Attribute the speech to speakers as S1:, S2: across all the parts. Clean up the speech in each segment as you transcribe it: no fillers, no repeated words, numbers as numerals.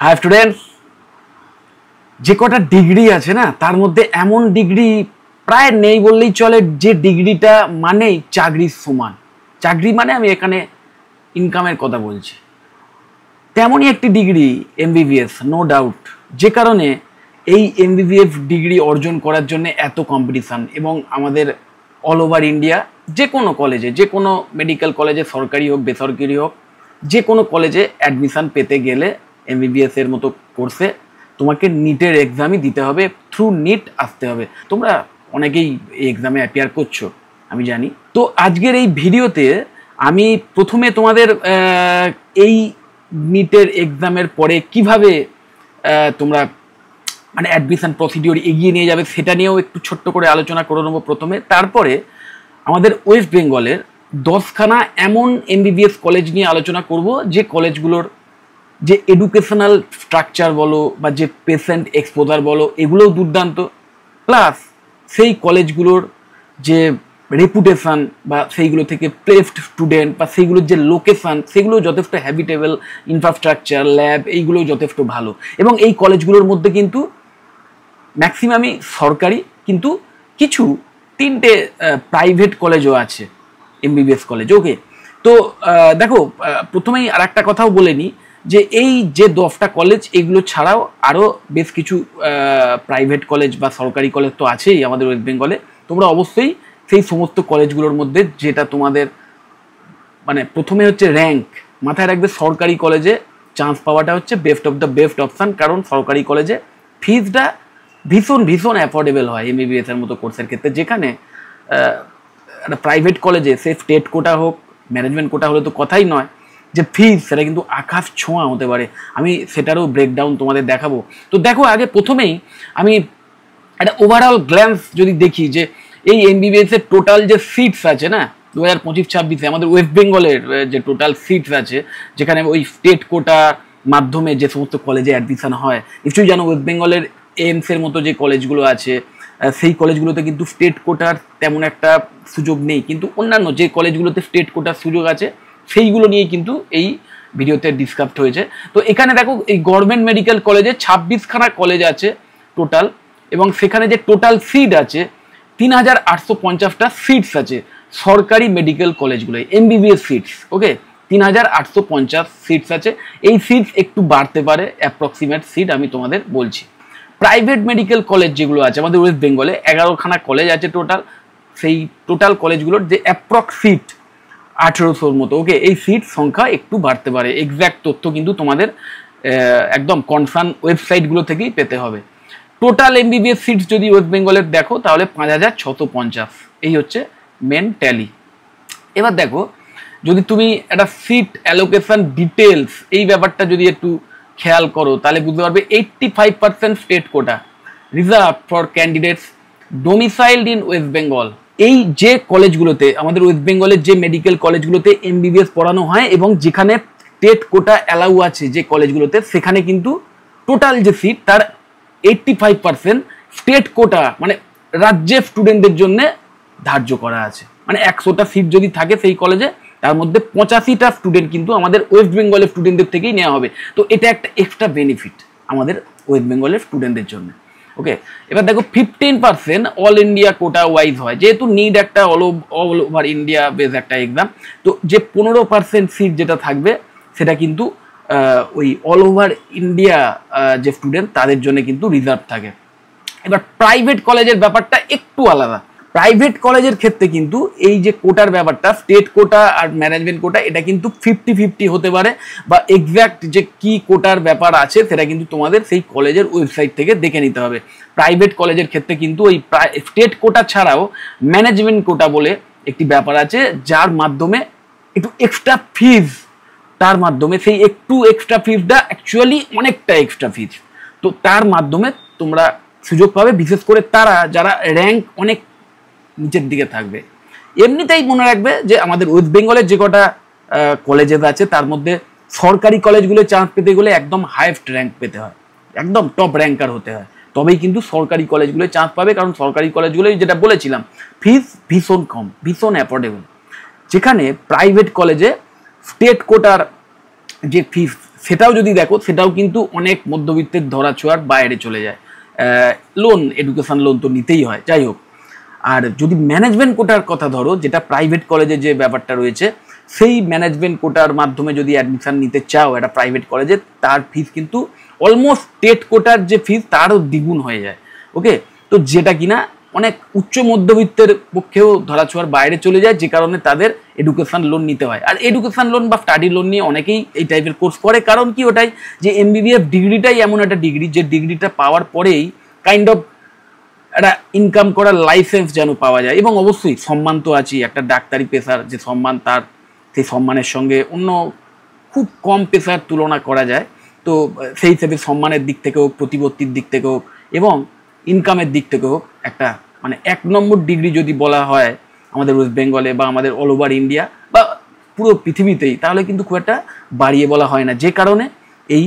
S1: Hi students যে কটা degree আছে না তার মধ্যে এমন ডিগ্রি প্রায় নেই বললেই চলে যে ডিগ্রিটা মানেই চাকরির সমান। চাকরি মানে আমি এখানে ইনকামের কথা বলছি। তেমনই একটি ডিগ্রি এমবিবিএস, নো ডাউট, যে কারণে এই এমবিবিএস ডিগ্রি অর্জন করার জন্য এত কম্পিটিশান এবং আমাদের অল ওভার ইন্ডিয়া যে কোনো কলেজে, যে কোনো মেডিকেল কলেজে, সরকারি হোক বেসরকারি হোক, যে কোনো কলেজে অ্যাডমিশান পেতে গেলে এমবিবিএস এর মতো কোর্সে তোমাকে নিটের এক্সামই দিতে হবে, থ্রু নিট আসতে হবে। তোমরা অনেকেই এই এক্সামে অ্যাপিয়ার করছো আমি জানি। তো আজকের এই ভিডিওতে আমি প্রথমে তোমাদের এই নিটের এক্সামের পরে কিভাবে তোমরা মানে অ্যাডমিশন প্রসিডিওর এগিয়ে নিয়ে যাবে সেটা নিয়েও একটু ছোট্ট করে আলোচনা করে নেবো প্রথমে। তারপরে আমাদের ওয়েস্ট বেঙ্গলের 10খানা এমন এমবিবিএস কলেজ নিয়ে আলোচনা করব যে কলেজগুলোর যে এডুকেশনাল স্ট্রাকচার বলো বা যে পেশেন্ট এক্সপোজার বলো এগুলোও দুর্দান্ত, প্লাস সেই কলেজগুলোর যে রেপুটেশন বা সেইগুলো থেকে প্লেসড স্টুডেন্ট বা সেইগুলোর যে লোকেশান সেগুলো যথেষ্ট হ্যাবিটেবল, ইনফ্রাস্ট্রাকচার, ল্যাব এইগুলো যথেষ্ট ভালো। এবং এই কলেজগুলোর মধ্যে কিন্তু ম্যাক্সিমামই সরকারি, কিন্তু কিছু 3টে প্রাইভেট কলেজও আছে, এমবিবিএস কলেজ। ওকে, তো দেখো প্রথমেই আর একটা কথাও বলে নিই যে এই যে 10টা কলেজ এগুলো ছাড়াও আরও বেশ কিছু প্রাইভেট কলেজ বা সরকারি কলেজ তো আছেই আমাদের ওয়েস্ট বেঙ্গলে। তোমরা অবশ্যই সেই সমস্ত কলেজগুলোর মধ্যে যেটা তোমাদের মানে প্রথমে হচ্ছে র্যাঙ্ক মাথায় রাখবে, সরকারি কলেজে চান্স পাওয়াটা হচ্ছে best of the best option, কারণ সরকারি কলেজে ফিজটা ভীষণ ভীষণ অ্যাফোর্ডেবল হয় এমবিবিএস এর মতো কোর্সের ক্ষেত্রে। যেখানে একটা প্রাইভেট কলেজে সে স্টেট কোটা হোক, ম্যানেজমেন্ট কোটা হলে তো কথাই নয়, যে ফিজ সেটা কিন্তু আকাশ ছোঁয়া হতে পারে। আমি সেটারও ব্রেকডাউন তোমাদের দেখাবো। তো দেখো আগে প্রথমেই আমি একটা ওভারঅল গ্ল্যান্স যদি দেখি যে এই এমবিবিএস এর টোটাল যে সিটস আছে না 2025-26 আমাদের ওয়েস্ট বেঙ্গলের যে টোটাল সিটস আছে, যেখানে ওই স্টেট কোটার মাধ্যমে যে সমস্ত কলেজে অ্যাডমিশন হয়, নিশ্চয়ই জানো ওয়েস্ট বেঙ্গলের এইমস এর মতো যে কলেজগুলো আছে সেই কলেজগুলোতে কিন্তু স্টেট কোটার তেমন একটা সুযোগ নেই, কিন্তু অন্যান্য যে কলেজগুলোতে স্টেট কোটার সুযোগ আছে সেইগুলো নিয়ে কিন্তু এই ভিডিওতে ডিসকাসড হয়েছে। তো এখানে দেখো এই গভর্নমেন্ট মেডিকেল কলেজে 26খানা কলেজ আছে টোটাল, এবং সেখানে যে টোটাল সিট আছে 3850টা সিটস আছে সরকারি মেডিকেল কলেজগুলোয়, এমবিবিএস সিটস। ওকে, 3850 সিটস আছে। এই সিটস একটু বাড়তে পারে, অ্যাপ্রক্সিমেট সিট আমি তোমাদের বলছি। প্রাইভেট মেডিকেল কলেজ যেগুলো আছে আমাদের ওয়েস্ট বেঙ্গলে 11খানা কলেজ আছে টোটাল, সেই টোটাল কলেজগুলোর যে অ্যাপ্রক্স সিট 1800-র মতো। ওকে, এই সিট সংখ্যা একটু বাড়তে পারে, এক্স্যাক্ট তথ্য কিন্তু তোমাদের একদম কনসার্ন ওয়েবসাইটগুলো থেকেই পেতে হবে। টোটাল এমবিবিএস সিটস যদি ওয়েস্ট বেঙ্গলের দেখো তাহলে 5650, এই হচ্ছে মেন ট্যালি। এবার দেখো যদি তুমি একটা সিট অ্যালোকেশন ডিটেলস এই ব্যাপারটা যদি একটু খেয়াল করো তাহলে বুঝতে পারবে 85% state quota reserve for candidates domiciled in West Bengal. এই যে কলেজগুলোতে আমাদের ওয়েস্ট বেঙ্গলের যে মেডিকেল কলেজগুলোতে এমবিবিএস পড়ানো হয় এবং যেখানে স্টেট কোটা অ্যালাউ আছে যে কলেজগুলোতে, সেখানে কিন্তু টোটাল যে সিট তার 85% স্টেট কোটা মানে রাজ্যের স্টুডেন্টদের জন্য ধার্য করা আছে। মানে 100টা সিট যদি থাকে সেই কলেজে, তার মধ্যে 85টা স্টুডেন্ট কিন্তু আমাদের ওয়েস্ট বেঙ্গলের স্টুডেন্টদের থেকেই নেওয়া হবে। তো এটা একটা এক্সট্রা বেনিফিট আমাদের ওয়েস্ট বেঙ্গলের স্টুডেন্টদের জন্য। ওকে, এবার দেখো 15% অল ইন্ডিয়া কোটা ওয়াইজ হয়, যেহেতু নিড একটা অল ওভার ইন্ডিয়া বেস একটা এক্সাম, তো যে 15% সিট যেটা থাকবে সেটা কিন্তু ওই অল ওভার ইন্ডিয়া যে স্টুডেন্ট তাদের জন্য কিন্তু রিজার্ভ থাকে। এবার প্রাইভেট কলেজের ব্যাপারটা একটু আলাদা। প্রাইভেট কলেজের ক্ষেত্রে কিন্তু এই যে কোটার ব্যাপারটা, স্টেট কোটা আর ম্যানেজমেন্ট কোটা, এটা কিন্তু 50-50 হতে পারে, বা এক্স্যাক্ট যে কি কোটার ব্যাপার আছে সেটা কিন্তু তোমাদের সেই কলেজের ওয়েবসাইট থেকে দেখে নিতে হবে। প্রাইভেট কলেজের ক্ষেত্রে কিন্তু ওই স্টেট কোটা ছাড়াও ম্যানেজমেন্ট কোটা বলে একটি ব্যাপার আছে, যার মাধ্যমে একটু এক্সট্রা ফিজ, তার মাধ্যমে সেই একটু এক্সট্রা ফিজটা অ্যাকচুয়ালি অনেকটা এক্সট্রা ফিজ, তো তার মাধ্যমে তোমরা সুযোগ পাবে, বিশেষ করে তারা যারা র্যাঙ্ক অনেক নিচের দিকে থাকবে। এমনিতেই মনে রাখবে যে আমাদের ওয়েস্ট বেঙ্গলের যে কটা কলেজেস আছে তার মধ্যে সরকারি কলেজগুলো চান্স পেতে গেলে একদম হাইয়েস্ট র্যাঙ্ক পেতে হয়, একদম টপ র্যাঙ্কার হতে হয়, তবেই কিন্তু সরকারি কলেজগুলোয় চান্স পাবে। কারণ সরকারি কলেজগুলোই যেটা বলেছিলাম ফিস ভীষণ কম, ভীষণ অ্যাফোর্ডেবল। যেখানে প্রাইভেট কলেজে স্টেট কোটার যে ফিস সেটাও যদি দেখো সেটাও কিন্তু অনেক মধ্যবিত্তের ধরাছোঁয়ার বাইরে চলে যায়। লোন, এডুকেশন লোন তো নিতেই হয়, যাই হোক। আর যদি ম্যানেজমেন্ট কোটার কথা ধরো, যেটা প্রাইভেট কলেজে যে ব্যাপারটা রয়েছে, সেই ম্যানেজমেন্ট কোটার মাধ্যমে যদি অ্যাডমিশন নিতে চাও একটা প্রাইভেট কলেজে, তার ফিস কিন্তু অলমোস্ট স্টেট কোটার যে ফিস তারও দ্বিগুণ হয়ে যায়। ওকে, তো যেটা কিনা অনেক উচ্চ মধ্যবিত্তের পক্ষেও ধরাছোঁয়ার বাইরে চলে যায়, যে কারণে তাদের এডুকেশন লোন নিতে হয়। আর এডুকেশন লোন বা স্টাডি লোন নিয়ে অনেকেই এই টাইপের কোর্স করে, কারণ কি ওটাই যে এমবিবিএস ডিগ্রিটাই এমন একটা ডিগ্রি, যে ডিগ্রিটা পাওয়ার পরেই কাইন্ড অফ একটা ইনকাম করার লাইসেন্স যেন পাওয়া যায়। এবং অবশ্যই সম্মান তো আছেই, একটা ডাক্তারি পেশার যে সম্মান, তার সেই সম্মানের সঙ্গে অন্য খুব কম পেশার তুলনা করা যায়। তো সেই হিসেবে সম্মানের দিক থেকে হোক, প্রতিপত্তির দিক থেকে হোক, এবং ইনকামের দিক থেকে হোক, একটা মানে 1 নম্বর ডিগ্রি যদি বলা হয় আমাদের ওয়েস্ট বেঙ্গলে বা আমাদের অল ওভার ইন্ডিয়া বা পুরো পৃথিবীতেই, তাহলে কিন্তু খুব একটা বাড়িয়ে বলা হয় না, যে কারণে এই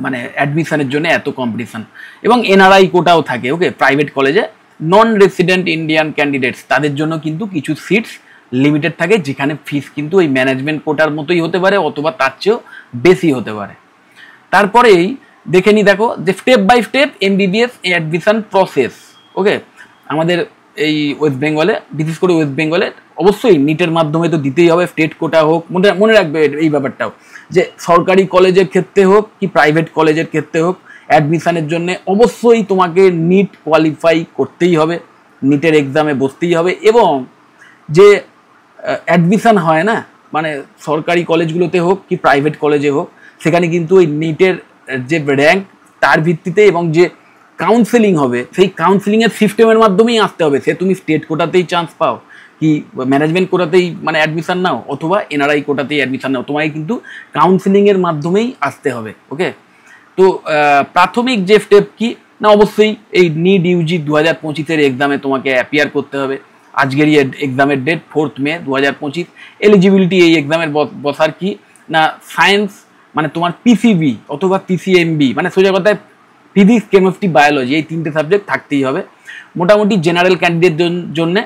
S1: মানে অ্যাডমিশনের জন্য এত কম্পিটিশন। এবং এনআরআই কোটাও থাকে। ওকে, প্রাইভেট কলেজে নন রেসিডেন্ট ইন্ডিয়ান ক্যান্ডিডেটস, তাদের জন্য কিন্তু কিছু সিটস লিমিটেড থাকে, যেখানে ফিস কিন্তু ওই ম্যানেজমেন্ট কোটার মতোই হতে পারে অথবা তার চেয়েও বেশি হতে পারে। তারপরেই দেখে নি, দেখো যে step by step MBBS admission process. Okay, আমাদের এই ওয়েস্ট বেঙ্গলে, বিশেষ করে ওয়েস্ট বেঙ্গলে অবশ্যই নিটের মাধ্যমে তো দিতেই হবে, স্টেট কোটা হোক। মনে রাখবে এই ব্যাপারটাও, যে সরকারি কলেজের ক্ষেত্রে হোক কি প্রাইভেট কলেজের ক্ষেত্রে হোক, অ্যাডমিশনের জন্য অবশ্যই তোমাকে নিট কোয়ালিফাই করতেই হবে, নিটের এক্সামে বসতেই হবে। এবং যে অ্যাডমিশন হয় না, মানে সরকারি কলেজগুলোতে হোক কি প্রাইভেট কলেজে হোক, সেখানে কিন্তু ওই নিটের যে র্যাঙ্ক তার ভিত্তিতে এবং যে কাউন্সেলিং হবে, সেই কাউন্সেলিংয়ের সিস্টেমের মাধ্যমেই আসতে হবে। সে তুমি স্টেট কোটাতেই চান্স পাও কি ম্যানেজমেন্ট কোটাতেই মানে অ্যাডমিশন নাও, অথবা এনআরআই কোটাতেই অ্যাডমিশন নাও, তোমাকে কিন্তু কাউন্সেলিংয়ের মাধ্যমেই আসতে হবে। ওকে, তো প্রাথমিক যে স্টেপ কি না, অবশ্যই এই নিট ইউজি 2025-এর এক্সামে তোমাকে অ্যাপিয়ার করতে হবে। আজকের এই এক্সামের ডেট 4 মে 2025। এলিজিবিলিটি এই এক্সামের বসার কি না, সায়েন্স মানে তোমার পিসিবি অথবা পিসিএমবি, মানে সোজা কথায় ফিজিক্স, কেমিস্ট্রি, বায়োলজি, এই 3টে সাবজেক্ট থাকতেই হবে। মোটামুটি জেনারেল ক্যান্ডিডেট জন্য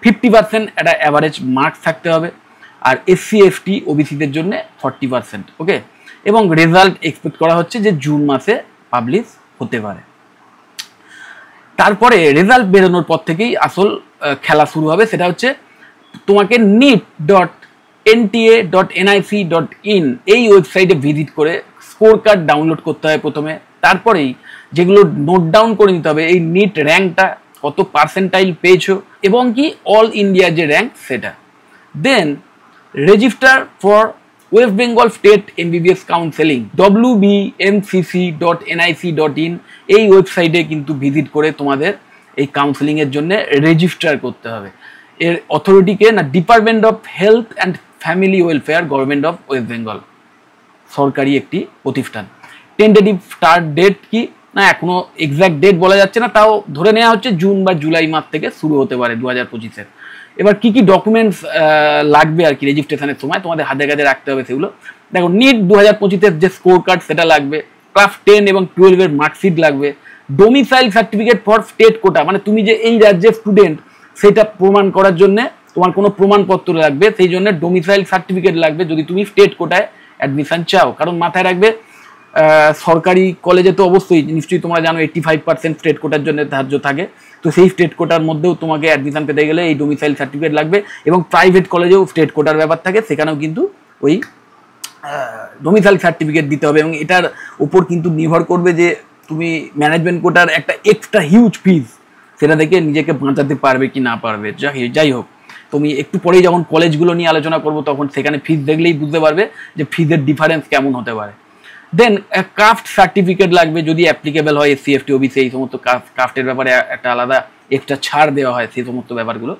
S1: 50% একটা অ্যাভারেজ মার্কস থাকতে হবে। আর এসসি এসটি ওবিসিদের জন্য 40%। ওকে, এবং রেজাল্ট এক্সপেক্ট করা হচ্ছে যে জুন মাসে পাবলিশ হতে পারে। তারপরে রেজাল্ট বেরোনোর পর থেকেই আসল খেলা শুরু হবে, সেটা হচ্ছে তোমাকে NIT.NTA.nic.in এই ওয়েবসাইটে ভিজিট করে স্কোর কার্ড ডাউনলোড করতে হয় প্রথমে। তারপরেই যেগুলো নোট ডাউন করে নিতে হবে, এই নিট র্যাঙ্কটা কত পার্সেন্টাইল পেয়েছো এবং কি অল ইন্ডিয়া যে র্যাঙ্ক সেটা। Then register for West Bengal state MBBS counselling WBMCC.nic.in এই ওয়েবসাইটে কিন্তু ভিজিট করে তোমাদের এই কাউন্সেলিংয়ের জন্য রেজিস্টার করতে হবে। এর অথরিটিকে না department of health and family welfare, government of West Bengal, সরকারি একটি প্রতিষ্ঠান। টেন্টেটিভ স্টার্ট ডেট কি না, এখনো এক্সাক্ট ডেট বলা যাচ্ছে না, তাও ধরে নেওয়া হচ্ছে জুন বা জুলাই মাস থেকে শুরু হতে পারে 2025-এর। এবার কি কি ডকুমেন্টস লাগবে আর কি রেজিস্ট্রেশনের সময় তোমাদের হাতে কাছে রাখতে হবে সেগুলো দেখো। নিট 2025-এর যে স্কোর কার্ড সেটা লাগবে, ক্লাস 10 এবং 12-এর মার্কশিট লাগবে, domicile certificate for state quota, মানে তুমি যে এই রাজ্যের স্টুডেন্ট সেটা প্রমাণ করার জন্য তোমার কোনো প্রমাণপত্র লাগবে, সেই জন্য ডোমিসাইল সার্টিফিকেট লাগবে যদি তুমি স্টেট কোটায় অ্যাডমিশন চাও। কারণ মাথায় রাখবে সরকারি কলেজে তো অবশ্যই নিশ্চয়ই তোমরা জানো 85% স্টেট কোটার জন্য ধার্য থাকে, তো সেই স্টেট কোটার মধ্যেও তোমাকে অ্যাডমিশন পেতে গেলে এই ডোমিসাইল সার্টিফিকেট লাগবে। এবং প্রাইভেট কলেজেও স্টেট কোটার ব্যাপার থাকে, সেখানেও কিন্তু ওই ডোমিসাইল সার্টিফিকেট দিতে হবে। এবং এটার উপর কিন্তু নির্ভর করবে যে তুমি ম্যানেজমেন্ট কোটার একটা এক্সট্রা হিউজ ফিজ, সেটা থেকে নিজেকে বাঁচাতে পারবে কি না পারবে। যাই হোক, তুমি একটু পরেই যখন কলেজগুলো নিয়ে আলোচনা করবো তখন সেখানে ফিজ দেখলেই বুঝতে পারবে যে ফিজের ডিফারেন্স কেমন হতে পারে। দেন কাস্ট সার্টিফিকেট লাগবে যদি অ্যাপ্লিকেবল হয়, এসসি এসটি ওবিসি এই সমস্ত কাস্টের ব্যাপারে একটা আলাদা এক্সট্রা ছাড় দেওয়া হয় সেই সমস্ত ব্যাপারগুলো।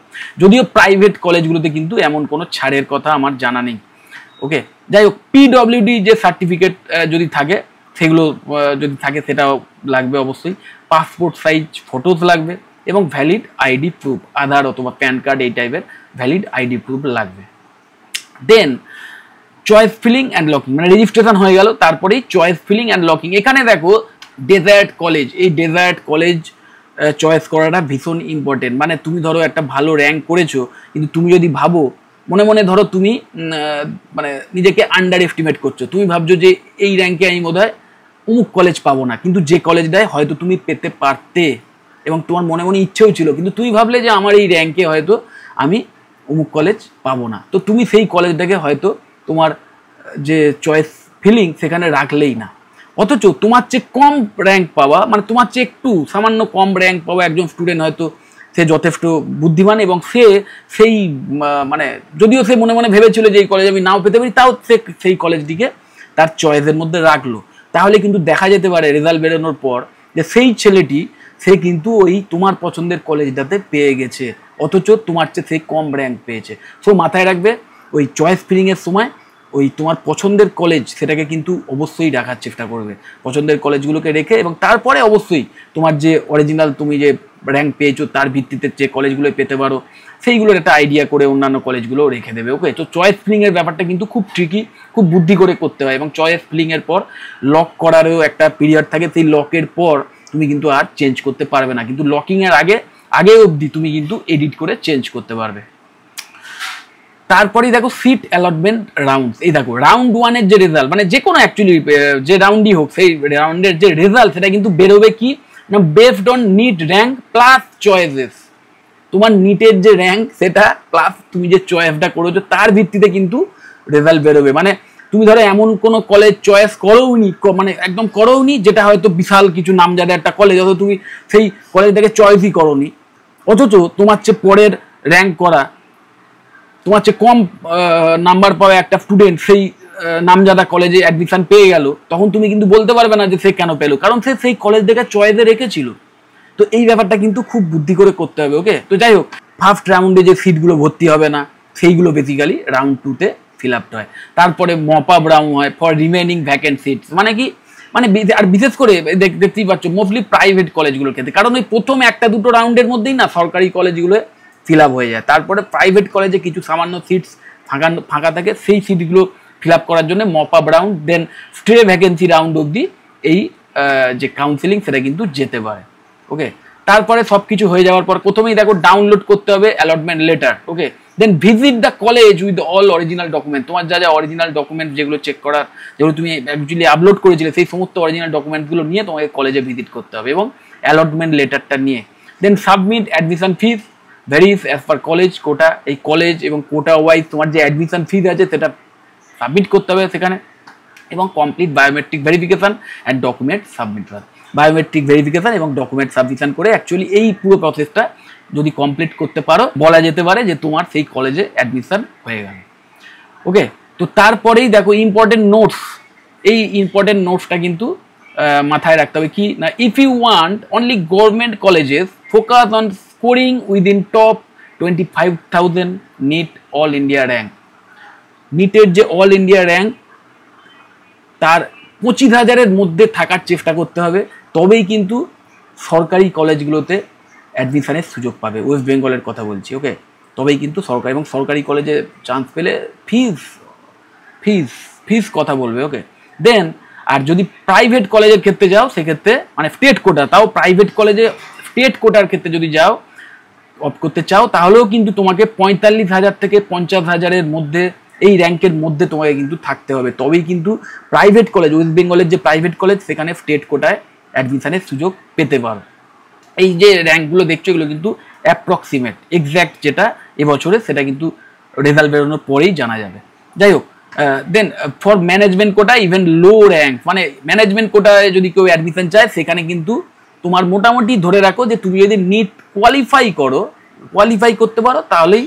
S1: যদিও প্রাইভেট কলেজগুলোতে কিন্তু এমন কোনো ছাড়ের কথা আমার জানা নেই। ওকে, যাই হোক, পিডব্লিউডি যে সার্টিফিকেট যদি থাকে সেগুলো যদি থাকে সেটাও লাগবে অবশ্যই। পাসপোর্ট সাইজ ফটোজ লাগবে এবং ভ্যালিড আইডি প্রুফ, আধার অথবা প্যান কার্ড এই টাইপের ভ্যালিড আইডি প্রুফ লাগবে। দেন চয়েস ফিলিং অ্যান্ড লকিং, মানে রেজিস্ট্রেশন হয়ে গেল, তারপরেই চয়েস ফিলিং অ্যান্ড লকিং। এখানে দেখো ডেজার্ট কলেজ, এই ডেজার্ট কলেজ চয়েস করাটা ভীষণ ইম্পর্টেন্ট। মানে তুমি ধরো একটা ভালো র্যাঙ্ক করেছো, কিন্তু তুমি যদি ভাবো মনে মনে ধরো তুমি মানে নিজেকে আন্ডার এস্টিমেট করছো, তুমি ভাবছো যে এই র্যাঙ্কে আমি বোধহয় অমুক কলেজ পাবো না, কিন্তু যে কলেজটায় হয়তো তুমি পেতে পারতে এবং তোমার মনে মনে ইচ্ছেও ছিল, কিন্তু তুমি ভাবলে যে আমার এই র্যাঙ্কে হয়তো আমি অমুক কলেজ পাবো না, তো তুমি সেই কলেজটাকে হয়তো তোমার যে চয়েস ফিলিং সেখানে রাখলেই না। অথচ তোমার চেয়ে কম র্যাঙ্ক পাওয়া, মানে তোমার চেয়ে একটু সামান্য কম র্যাঙ্ক পাওয়া একজন স্টুডেন্ট হয়তো সে যথেষ্ট বুদ্ধিমান এবং সে সেই মানে যদিও সে মনে মনে ভেবেছিল যে এই কলেজ আমি নাও পেতে পারি, তাও সে সেই কলেজটিকে তার চয়েসের মধ্যে রাখলো। তাহলে কিন্তু দেখা যেতে পারে রেজাল্ট বেরোনোর পর যে সেই ছেলেটি সে কিন্তু ওই তোমার পছন্দের কলেজটাতে পেয়ে গেছে, অথচ তোমার চেয়ে সে কম র্যাঙ্ক পেয়েছে। সো মাথায় রাখবে ওই চয়েস ফিলিংয়ের সময় ওই তোমার পছন্দের কলেজ সেটাকে কিন্তু অবশ্যই রাখার চেষ্টা করবে, পছন্দের কলেজগুলোকে রেখে, এবং তারপরে অবশ্যই তোমার যে অরিজিনাল তুমি যে র্যাঙ্ক পেয়েছো তার ভিত্তিতে যে কলেজগুলো পেতে পারো সেইগুলোর একটা আইডিয়া করে অন্যান্য কলেজগুলো রেখে দেবে। ওকে, তো চয়েস ফিলিংয়ের ব্যাপারটা কিন্তু খুব ট্রিকি, খুব বুদ্ধি করে করতে হয়, এবং চয়েস ফিলিংয়ের পর লক করারও একটা পিরিয়ড থাকে, সেই লকের পর তুমি কিন্তু আর চেঞ্জ করতে পারবে না, কিন্তু লকিংয়ের আগে অবধি তুমি কিন্তু এডিট করে চেঞ্জ করতে পারবে। তারপরেই দেখো সিট অ্যালটমেন্ট রাউন্ড। এই দেখো রাউন্ড ওয়ানের যে রেজাল্ট, মানে যে কোনো অ্যাকচুয়ালি যে রাউন্ডই হোক সেই রাউন্ডের যে রেজাল্ট সেটা কিন্তু বেরোবে কি না based on NEET rank plus choices. তোমার নিটের যে র্যাঙ্ক সেটা প্লাস তুমি যে চয়েসটা করেছো তার ভিত্তিতে কিন্তু রেজাল্ট বেরোবে। মানে তুমি ধরো এমন কোনো কলেজ চয়েস করোনি, মানে একদম করোনি যেটা হয়তো বিশাল কিছু নামজাদা একটা কলেজ, অথচ তুমি সেই কলেজটাকে চয়েসই করোনি, অথচ তোমার চেয়ে পরের র্যাঙ্ক করা, তোমার চেয়ে কম নাম্বার পাওয়া একটা স্টুডেন্ট সেই নামজাদা কলেজে অ্যাডমিশন পেয়ে গেল, তখন তুমি কিন্তু বলতে পারবে না যে সে কেন পেলো, কারণ সে সেই কলেজটাকে চয়েসে রেখেছিল। তো এই ব্যাপারটা কিন্তু খুব বুদ্ধি করে করতে হবে। ওকে, তো যাই হোক, ফার্স্ট রাউন্ডে যে সিটগুলো ভর্তি হবে না সেইগুলো বেসিক্যালি রাউন্ড 2-তে ফিল আপ হয়। তারপরে মপ আপ রাউন্ড হয় ফর রিমেনিং ভ্যাকেন্ট সিটস, মানে কি, মানে আর বিশেষ করে দেখতেই পাচ্ছ মোস্টলি প্রাইভেট কলেজগুলোর ক্ষেত্রে, কারণ ওই প্রথম একটা দুটো রাউন্ডের মধ্যেই না সরকারি কলেজগুলো ফিল আপ হয়ে যায়, তারপরে প্রাইভেট কলেজে কিছু সামান্য সিটস ফাঁকা থাকে, সেই সিটগুলো ফিল আপ করার জন্য mop up round, then stray vacancy round অবধি এই যে কাউন্সিলিং সেটা কিন্তু যেতে পারে। ওকে, তারপরে সব কিছু হয়ে যাওয়ার পর প্রথমেই দেখো ডাউনলোড করতে হবে allotment letter. Okay, then visit the college with all original document. তোমার যা যা অরিজিনাল ডকুমেন্ট যেগুলো চেক করার, যেগুলো তুমি অ্যাকচুয়ালি আপলোড করেছিলে সেই সমস্ত অরিজিনাল ডকুমেন্টগুলো নিয়ে তোমাকে কলেজে ভিজিট করতে হবে এবং অ্যালটমেন্ট লেটারটা নিয়ে then submit admission fees varies as per college quota. এই কলেজ এবং কোটা ওয়াইজ তোমার যে অ্যাডমিশন ফিস আছে সেটা সাবমিট করতে হবে সেখানে, এবং complete biometric verification and document submission. Biometric verification এবং ডকুমেন্ট সাবমিশন করে অ্যাকচুয়ালি এই পুরো প্রসেসটা যদি কমপ্লিট করতে পারো বলা যেতে পারে যে তোমার সেই কলেজে অ্যাডমিশন হয়ে গেল। ওকে, তো তারপরেই দেখো ইম্পর্টেন্ট নোটস। এই ইম্পর্টেন্ট নোটসটা কিন্তু মাথায় রাখতে হবে কি না, if you want only government colleges focus on scoring within top 25,000 NEET all India rank. নিটের যে অল ইন্ডিয়া র্যাঙ্ক তার 25,000-এর মধ্যে থাকার চেষ্টা করতে হবে, তবেই কিন্তু সরকারি কলেজগুলোতে অ্যাডমিশনের সুযোগ পাবে। ওয়েস্ট বেঙ্গলের কথা বলছি। ওকে, তবেই কিন্তু সরকারি, এবং সরকারি কলেজে চান্স পেলে ফিস কথা বলবে। ওকে, দেন আর যদি প্রাইভেট কলেজের ক্ষেত্রে যাও সেক্ষেত্রে মানে স্টেট কোটা, তাও প্রাইভেট কলেজে স্টেট কোটার ক্ষেত্রে যদি যাও অপ করতে চাও তাহলেও কিন্তু তোমাকে 45,000 থেকে 50,000-এর মধ্যে এই র্যাঙ্কের মধ্যে তোমাকে কিন্তু থাকতে হবে, তবেই কিন্তু প্রাইভেট কলেজ, ওয়েস্ট বেঙ্গলের যে প্রাইভেট কলেজ সেখানে স্টেট কোটায় অ্যাডমিশনের সুযোগ পেতে পারো। এই যে র্যাঙ্কগুলো দেখছো এগুলো কিন্তু অ্যাপ্রক্সিমেট, এক্স্যাক্ট যেটা এবছরে সেটা কিন্তু রেজাল্ট বেরোনোর পরেই জানা যাবে। যাই হোক, then for management quota even low rank, মানে ম্যানেজমেন্ট কোটায় যদি কেউ অ্যাডমিশন চায় সেখানে কিন্তু তোমার মোটামুটি ধরে রাখো যে তুমি যদি নিট কোয়ালিফাই করতে পারো তাহলেই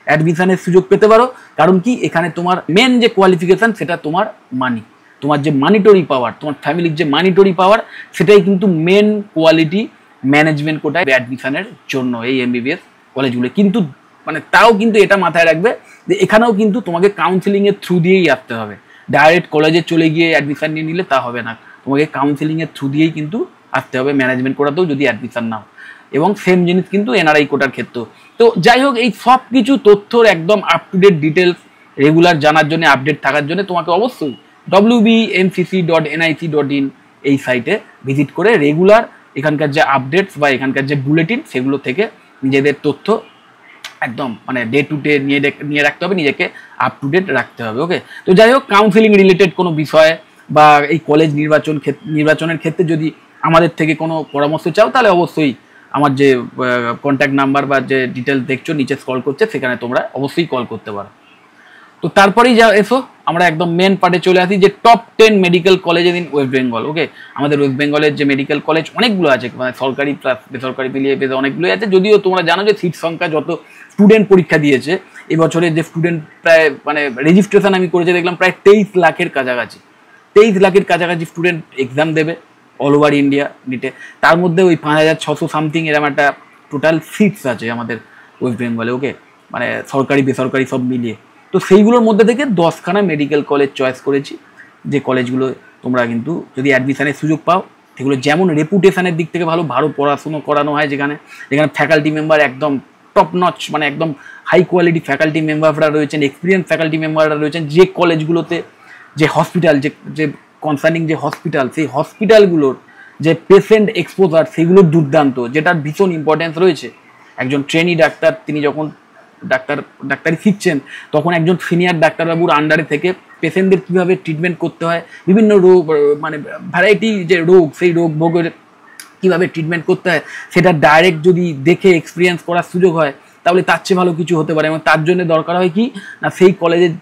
S1: অ্যাডমিশনের সুযোগ পেতে পারো। কারণ কি, এখানে তোমার মেন যে কোয়ালিফিকেশন সেটা তোমার মানি, তোমার যে মানিটরি পাওয়ার, তোমার ফ্যামিলির যে মানিটরি পাওয়ার সেটাই কিন্তু মেন কোয়ালিটি ম্যানেজমেন্ট কোটায় অ্যাডমিশনের জন্য এই এমবিবিএস কলেজগুলো। কিন্তু মানে তাও কিন্তু এটা মাথায় রাখবে যে এখানেও কিন্তু তোমাকে কাউন্সিলিংয়ের থ্রু দিয়েই আসতে হবে, ডাইরেক্ট কলেজে চলে গিয়ে অ্যাডমিশন নিয়ে নিলে তা হবে না, তোমাকে কাউন্সিলিংয়ের থ্রু দিয়েই কিন্তু আসতে হবে ম্যানেজমেন্ট কোটাতেও যদি অ্যাডমিশন নাও, এবং সেম জিনিস কিন্তু এনআরআই কোটার ক্ষেত্রেও। তো যাই হোক, এই সব কিছু তথ্যর একদম up to date details regular জানার জন্য, আপডেট থাকার জন্য তোমাকে অবশ্যই wbmcc.nic.in এই সাইটে ভিজিট করে রেগুলার এখানকার যে আপডেটস বা এখানকার যে বুলেটিন সেগুলো থেকে নিজেদের তথ্য একদম মানে ডে টু ডে নিয়ে রাখতে হবে, নিজেকে আপ টু ডেট রাখতে হবে। ওকে, তো যাই হোক, কাউন্সিলিং রিলেটেড কোনো বিষয় বা এই কলেজ নির্বাচনের ক্ষেত্রে যদি আমাদের থেকে কোনো পরামর্শ চাও, তাহলে অবশ্যই আমার যে কন্ট্যাক্ট নাম্বার বা যে ডিটেলস দেখছো নিচে স্ক্রল করছে, সেখানে তোমরা অবশ্যই কল করতে পারো। তো তারপরেই যা এসো আমরা একদম মেন পার্টে চলে আসি, যে top 10 medical colleges in West Bengal. Okay, আমাদের ওয়েস্ট বেঙ্গলের যে মেডিকেল কলেজ অনেকগুলো আছে, মানে সরকারি প্লাস বেসরকারি মিলিয়ে বেশ অনেকগুলোই আছে। যদিও তোমরা জানো যে সিট সংখ্যা যত স্টুডেন্ট পরীক্ষা দিয়েছে এবছরের যে স্টুডেন্ট প্রায় মানে রেজিস্ট্রেশন আমি করেছি দেখলাম প্রায় 23 লাখের কাছাকাছি, 23 লাখের কাছাকাছি স্টুডেন্ট এক্সাম দেবে অল ওভার ইন্ডিয়া নিটে। তার মধ্যে ওই 5600 সামথিং এরকম একটা টোটাল সিটস আছে আমাদের ওয়েস্ট বেঙ্গলে। ওকে, মানে সরকারি বেসরকারি সব মিলিয়ে। তো সেইগুলোর মধ্যে থেকে 10খানা মেডিকেল কলেজ চয়েস করেছি, যে কলেজগুলো তোমরা কিন্তু যদি অ্যাডমিশনের সুযোগ পাও, সেগুলো যেমন রেপুটেশনের দিক থেকে ভালো পড়াশুনো করানো হয়, যেখানে ফ্যাকাল্টি মেম্বার একদম টপ নচ, মানে একদম হাই কোয়ালিটি ফ্যাকাল্টি মেম্বাররা রয়েছেন, এক্সপিরিয়েন্স ফ্যাকাল্টি মেম্বাররা রয়েছেন, যে কলেজগুলোতে যে হসপিটাল যে কনসার্নিং যে হসপিটাল, সেই হসপিটালগুলোর যে পেশেন্ট এক্সপোজার সেগুলোর দুর্দান্ত, যেটার ভীষণ ইম্পর্টেন্স রয়েছে। একজন ট্রেনি ডাক্তার তিনি যখন ডাক্তারি শিখছেন, তখন একজন সিনিয়র ডাক্তারবাবুর আন্ডারে থেকে পেশেন্টদের কীভাবে ট্রিটমেন্ট করতে হয়, বিভিন্ন রোগ মানে ভ্যারাইটি যে রোগ, সেই রোগ ভোগের কীভাবে ট্রিটমেন্ট করতে হয়, সেটা ডাইরেক্ট যদি দেখে এক্সপিরিয়েন্স করার সুযোগ হয়, তাহলে তার চেয়ে ভালো কিছু হতে পারে। এবং তার জন্য দরকার হয় কি না, সেই কলেজের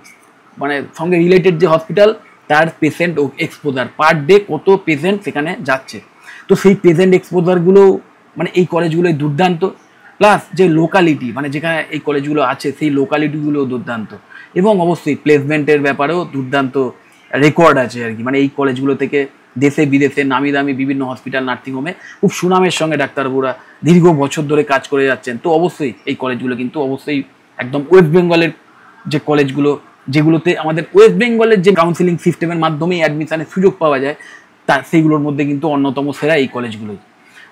S1: মানে সঙ্গে রিলেটেড যে হসপিটাল, তার পেশেন্ট এক্সপোজার পার ডে কত পেশেন্ট সেখানে যাচ্ছে। তো সেই পেশেন্ট এক্সপোজারগুলো মানে এই কলেজগুলোই দুর্দান্ত, প্লাস যে লোকালিটি মানে যেখানে এই কলেজগুলো আছে সেই লোকালিটিগুলো দুর্দান্ত, এবং অবশ্যই প্লেসমেন্টের ব্যাপারেও দুর্দান্ত রেকর্ড আছে আর কি। মানে এই কলেজগুলো থেকে দেশে বিদেশে নামি দামি বিভিন্ন হসপিটাল নার্সিংহোমে খুব সুনামের সঙ্গে ডাক্তারবাবুরা দীর্ঘ বছর ধরে কাজ করে যাচ্ছেন। তো অবশ্যই এই কলেজগুলো কিন্তু অবশ্যই একদম ওয়েস্ট বেঙ্গলের যে কলেজগুলো, যেগুলোতে আমাদের ওয়েস্ট বেঙ্গলের যে কাউন্সিলিং সিস্টেমের মাধ্যমেই অ্যাডমিশনের সুযোগ পাওয়া যায়, সেইগুলোর মধ্যে কিন্তু অন্যতম সেরা এই কলেজগুলোই।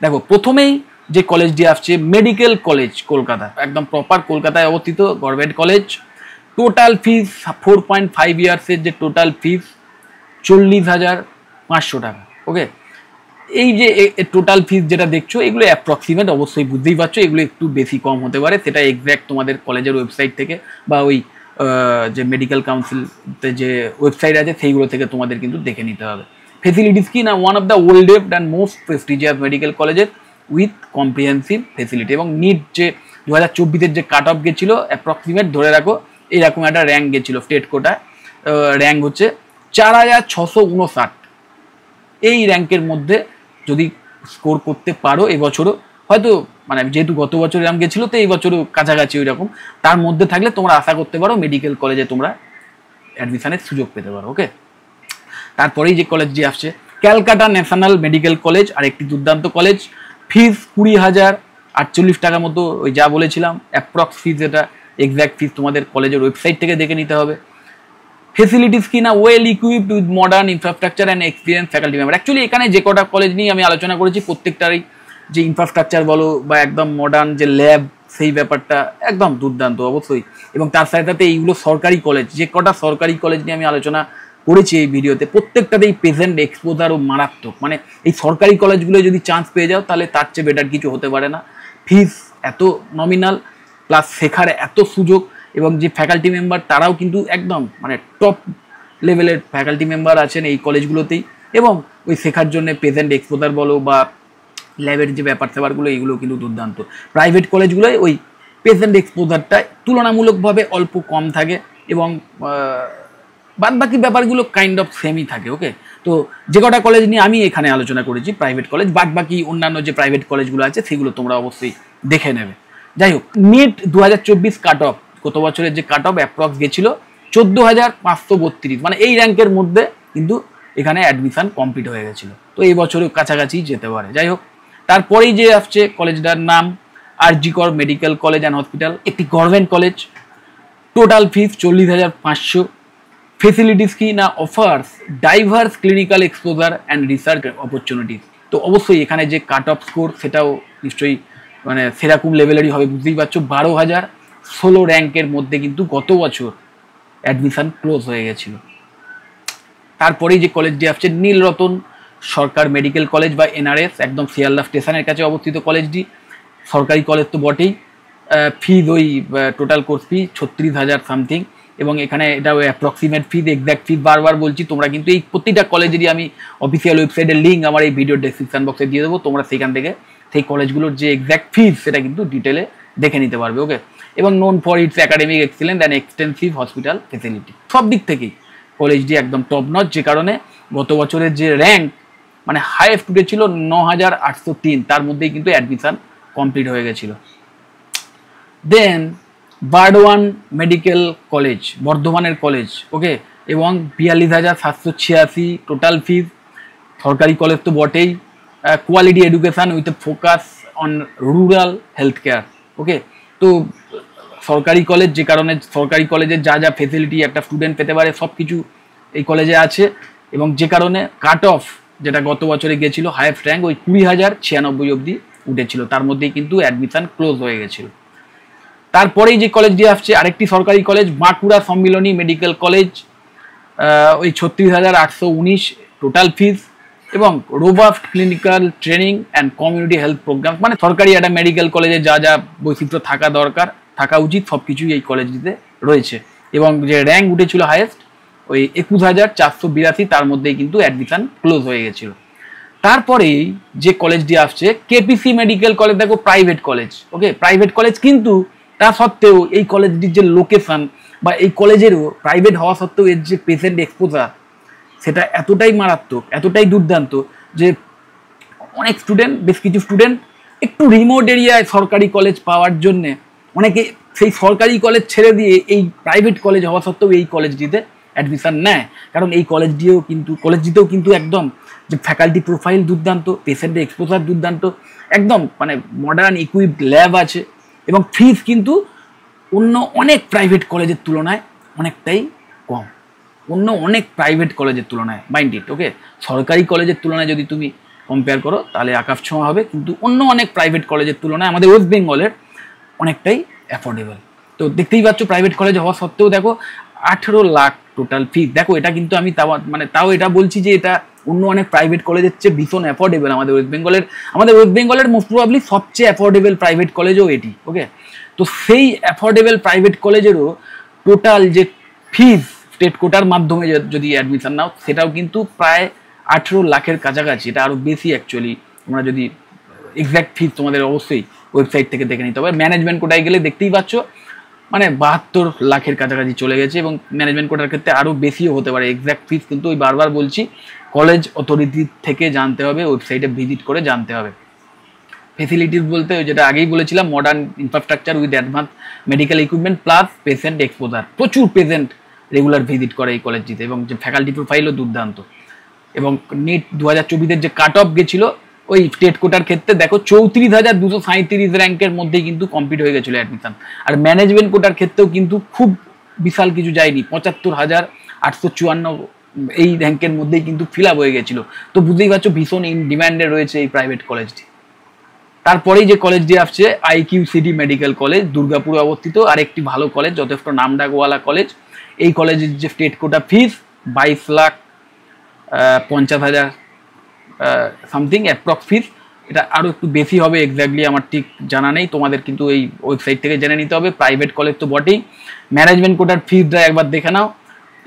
S1: দেখো, প্রথমেই যে কলেজটি আসছে মেডিকেল কলেজ কলকাতা, একদম প্রপার কলকাতায় অবস্থিত গভর্নমেন্ট কলেজ। টোটাল ফিস 4.5 ইয়ার্সের যে টোটাল ফিস 40,500 টাকা। ওকে, এই যে টোটাল ফিস যেটা দেখছো, এগুলো অ্যাপ্রক্সিমেট, অবশ্যই বুঝতেই পারছো এগুলো একটু বেশি কম হতে পারে, সেটা এক্স্যাক্ট তোমাদের কলেজের ওয়েবসাইট থেকে বা ওই যে মেডিকেল কাউন্সিলতে যে ওয়েবসাইট আছে সেইগুলো থেকে তোমাদের কিন্তু দেখে নিতে হবে। ফেসিলিটিস কি না, one of the oldest and most prestigious medical কলেজের উইথ কম্প্রিহেন্সিভ ফেসিলিটি। এবং নিট যে 2024-এর যে কাট অফ গেছিলো, অ্যাপ্রক্সিমেট ধরে রাখো এইরকম একটা র্যাঙ্ক গেছিলো, স্টেট কোটায় র্যাঙ্ক হচ্ছে 4659। এই র্যাঙ্কের মধ্যে যদি স্কোর করতে পারো এবছরও, হয়তো মানে যেহেতু গত বছর র্যাঙ্ক গেছিলো, তো এই বছরও কাছাকাছি ওই রকম তার মধ্যে থাকলে তোমরা আশা করতে পারো মেডিকেল কলেজে তোমরা অ্যাডমিশনের সুযোগ পেতে পারো। ওকে, তারপরেই যে কলেজটি আসছে ক্যালকাটা ন্যাশনাল মেডিকেল কলেজ, আর একটি দুর্দান্ত কলেজ। ফিস 20,048 টাকা মতো, ওই যা বলেছিলাম অ্যাপ্রক্স ফিস, এটা এক্স্যাক্ট ফিস তোমাদের কলেজের ওয়েবসাইট থেকে দেখে নিতে হবে। ফেসিলিটিস কি না, well equipped with modern infrastructure and experience faculty member. Actually এখানে যে কটা কলেজ নিয়ে আমি আলোচনা করেছি প্রত্যেকটারই যে ইনফ্রাস্ট্রাকচার বলো বা একদম মডার্ন যে ল্যাব, সেই ব্যাপারটা একদম দুর্দান্ত অবশ্যই। এবং তার সাথে সাথে এইগুলো সরকারি কলেজ, যে কটা সরকারি কলেজ নিয়ে আমি আলোচনা করেছি এই ভিডিওতে, প্রত্যেকটাতেই পেশেন্ট এক্সপোজারও মারাত্মক। মানে এই সরকারি কলেজগুলো যদি চান্স পেয়ে যাও, তাহলে তার চেয়ে বেটার কিছু হতে পারে না। ফিস এত নমিনাল, প্লাস শেখার এত সুযোগ, এবং যে ফ্যাকাল্টি মেম্বার তারাও কিন্তু একদম মানে টপ লেভেলের ফ্যাকাল্টি মেম্বার আছেন এই কলেজগুলোতেই। এবং ওই শেখার জন্য পেশেন্ট এক্সপোজার বলো বা ল্যাবের যে ব্যাপার স্যাপারগুলো, এইগুলো কিন্তু দুর্দান্ত। প্রাইভেট কলেজগুলোয় ওই পেশেন্ট এক্সপোজারটা তুলনামূলকভাবে অল্প কম থাকে, এবং বাদ বাকি ব্যাপারগুলো কাইন্ড অফ সেমই থাকে। ওকে, তো যে কটা কলেজ নিয়ে আমি এখানে আলোচনা করেছি প্রাইভেট কলেজ, বাদ বাকি অন্যান্য যে প্রাইভেট কলেজগুলো আছে সেগুলো তোমরা অবশ্যই দেখে নেবে। যাই হোক, নিট 2024 কাট অফ, গত বছরের যে কাট অফ অ্যাপ্রক্স গেছিলো 14,532, মানে এই র্যাঙ্কের মধ্যে কিন্তু এখানে অ্যাডমিশন কমপ্লিট হয়ে গেছিলো। তো এই বছরের কাছাকাছি যেতে পারে। যাই হোক, তারপরেই যে আসছে কলেজটার নাম RG Kar medical college and hospital, একটি government college. Total fees 40,500। Facilities কি না, offers diverse clinical exposure and research opportunities. তো অবশ্যই এখানে যে কাট অফ স্কোর সেটাও নিশ্চয়ই মানে সেরকম লেভেলেরই হবে, বুঝতেই পারছো। 12,016 র্যাঙ্কের মধ্যে কিন্তু গত বছর অ্যাডমিশন ক্লোজ হয়ে গেছিল। তারপরেই যে কলেজটি আসছে নীলরতন সরকার মেডিকেল কলেজ বা এনআরএস, একদম শিয়ালদা স্টেশনের কাছে অবস্থিত কলেজটি। সরকারি কলেজ তো বটেই, ফিজ ওই টোটাল কোর্স ফি 36,000 সামথিং, এবং এখানে এটা ওই অ্যাপ্রক্সিমেট ফিজ, এক্স্যাক্ট ফিজ বারবার বলছি। তোমরা কিন্তু এই প্রতিটা কলেজেরই আমি অফিসিয়াল ওয়েবসাইটের লিঙ্ক আমার এই ভিডিও ডেসক্রিপশন বক্সে দিয়ে দেবো, তোমরা সেখান থেকে সেই কলেজগুলোর যে এক্স্যাক্ট ফিজ সেটা কিন্তু ডিটেলে দেখে নিতে পারবে। ওকে, এবং known for its academic excellence and extensive hospital facility, সব দিক থেকেই কলেজটি একদম টপ নচ, যে কারণে গত বছরের যে র্যাঙ্ক মানে হাইয়েস্ট উঠেছিল 9,803, তার মধ্যেই কিন্তু অ্যাডমিশন কমপ্লিট হয়ে গেছিল। দেন বার্ডওয়ান মেডিকেল কলেজ, বর্ধমানের কলেজ, ওকে, এবং 42,786 টোটাল ফিজ। সরকারি কলেজ তো বটেই, quality education with focus on rural health care. Okay, তো সরকারি কলেজ, যে কারণে সরকারি কলেজের যা যা ফেসিলিটি একটা স্টুডেন্ট পেতে পারে সব কিছু এই কলেজে আছে, এবং যে কারণে কাট অফ যেটা গত বছরে গিয়েছিল হাইয়েস্ট র্যাঙ্ক ওই 20,096 অবধি উঠেছিল, তার মধ্যেই কিন্তু অ্যাডমিশন ক্লোজ হয়ে গেছিল। তারপরেই যে কলেজটি আসছে আরেকটি সরকারি কলেজ, বাঁকুড়া সম্মিলনী মেডিকেল কলেজ, ওই 36,819 টোটাল ফিজ, এবং robust clinical training and community health programme, মানে সরকারি একটা মেডিকেল কলেজে যা যা বৈচিত্র্য থাকা দরকার, থাকা উচিত, সব কিছুই এই কলেজটিতে রয়েছে। এবং যে র্যাঙ্ক উঠেছিল হাইয়েস্ট ওই 21,482, তার মধ্যেই কিন্তু অ্যাডমিশন ক্লোজ হয়ে গেছিল। তারপরেই যে কলেজটি আসছে কেপিসি মেডিকেল কলেজ, দেখো প্রাইভেট কলেজ, ওকে, প্রাইভেট কলেজ, কিন্তু তা সত্ত্বেও এই কলেজটির যে লোকেশন বা এই কলেজেরও প্রাইভেট হওয়া সত্ত্বেও এর যে পেশেন্ট এক্সপোজার সেটা এতটাই মারাত্মক, এতটাই দুর্দান্ত যে অনেক স্টুডেন্ট, বেশ কিছু স্টুডেন্ট একটু রিমোট এরিয়ায় সরকারি কলেজ পাওয়ার জন্যে অনেকে সেই সরকারি কলেজ ছেড়ে দিয়ে এই প্রাইভেট কলেজ হওয়া সত্ত্বেও এই কলেজটিতে অ্যাডমিশন নেয়, কারণ এই কলেজটিতেও কিন্তু একদম যে ফ্যাকাল্টি প্রোফাইল দুর্দান্ত, পেশেন্টের এক্সপোজার দুর্দান্ত, একদম মানে মডার্ন ইকুইপড ল্যাব আছে, এবং ফিস কিন্তু অন্য অনেক প্রাইভেট কলেজের তুলনায় অনেকটাই কম, অন্য অনেক প্রাইভেট কলেজের তুলনায়, মাইন্ড ইট। ওকে, সরকারি কলেজের তুলনায় যদি তুমি কম্পেয়ার করো তাহলে আকাশ ছোঁয়া হবে, কিন্তু অন্য অনেক প্রাইভেট কলেজের তুলনায় আমাদের ওয়েস্ট বেঙ্গলের অনেকটাই অ্যাফোর্ডেবল। তো দেখতেই পাচ্ছ প্রাইভেট কলেজ হওয়া সত্ত্বেও দেখো 18 লাখ টোটাল ফিস। দেখো এটা কিন্তু আমি তাও এটা বলছি যে এটা অন্য অনেক প্রাইভেট কলেজের চেয়ে ভীষণ অ্যাফোর্ডেবল। আমাদের ওয়েস্ট বেঙ্গলের মোস্ট প্রবাবলি সবচেয়ে অ্যাফোর্ডেবল প্রাইভেট কলেজও এটি। ওকে, তো সেই অ্যাফোর্ডেবল প্রাইভেট কলেজেরও টোটাল যে ফিস স্টেট কোটার মাধ্যমে যদি অ্যাডমিশন নাও সেটাও কিন্তু প্রায় 18 লাখের কাছাকাছি, এটা আরও বেশি অ্যাকচুয়ালি। তোমরা যদি এক্স্যাক্ট ফিস তোমাদের অবশ্যই ওয়েবসাইট থেকে দেখে নিতে হবে। ম্যানেজমেন্ট কোটায় গেলে দেখতেই পাচ্ছ মানে 72 লাখের কাছাকাছি চলে গেছে, এবং ম্যানেজমেন্ট কোটার ক্ষেত্রে আরও বেশিও হতে পারে। এক্স্যাক্ট ফিস কিন্তু ওই বারবার বলছি কলেজ অথরিটি থেকে জানতে হবে, ওয়েবসাইটে ভিজিট করে জানতে হবে। ফেসিলিটিস বলতে যেটা আগেই বলেছিলাম, modern infrastructure with advance medical equipment plus patient exposure, প্রচুর পেশেন্ট রেগুলার ভিজিট করে এই কলেজটিতে, এবং যে ফ্যাকাল্টি প্রোফাইলও দুর্দান্ত। এবং নিট 2024-এর যে কাট অফ গেছিল ওই স্টেট কোটার ক্ষেত্রে দেখো 34,237 র্যাঙ্কের মধ্যেই কিন্তু কমপ্লিট হয়ে গেছিলো অ্যাডমিশন। আর ম্যানেজমেন্ট কোটার ক্ষেত্রেও কিন্তু খুব বিশাল কিছু যায়নি, 75,854 এই র্যাঙ্কের মধ্যেই কিন্তু ফিল আপ হয়ে গেছিলো। তো বুঝতেই পারছো ভীষণ ইন ডিম্যান্ডে রয়েছে এই প্রাইভেট কলেজটি। তারপরেই যে কলেজটি আসছে IQCD মেডিকেল কলেজ, দুর্গাপুরে অবস্থিত, আর একটি ভালো কলেজ, যথেষ্ট নামডাকওয়ালা কলেজ। এই কলেজের যে স্টেট কোটা ফিস 22,50,000 সামথিং অ্যাপ্রক্স ফিস, এটা আরও একটু বেশি হবে, এক্স্যাক্টলি আমার ঠিক জানা নেই, তোমাদের কিন্তু এই ওয়েবসাইট থেকে জেনে নিতে হবে। প্রাইভেট কলেজ তো বটেই, ম্যানেজমেন্ট কোটার ফিসটা একবার দেখে নাও,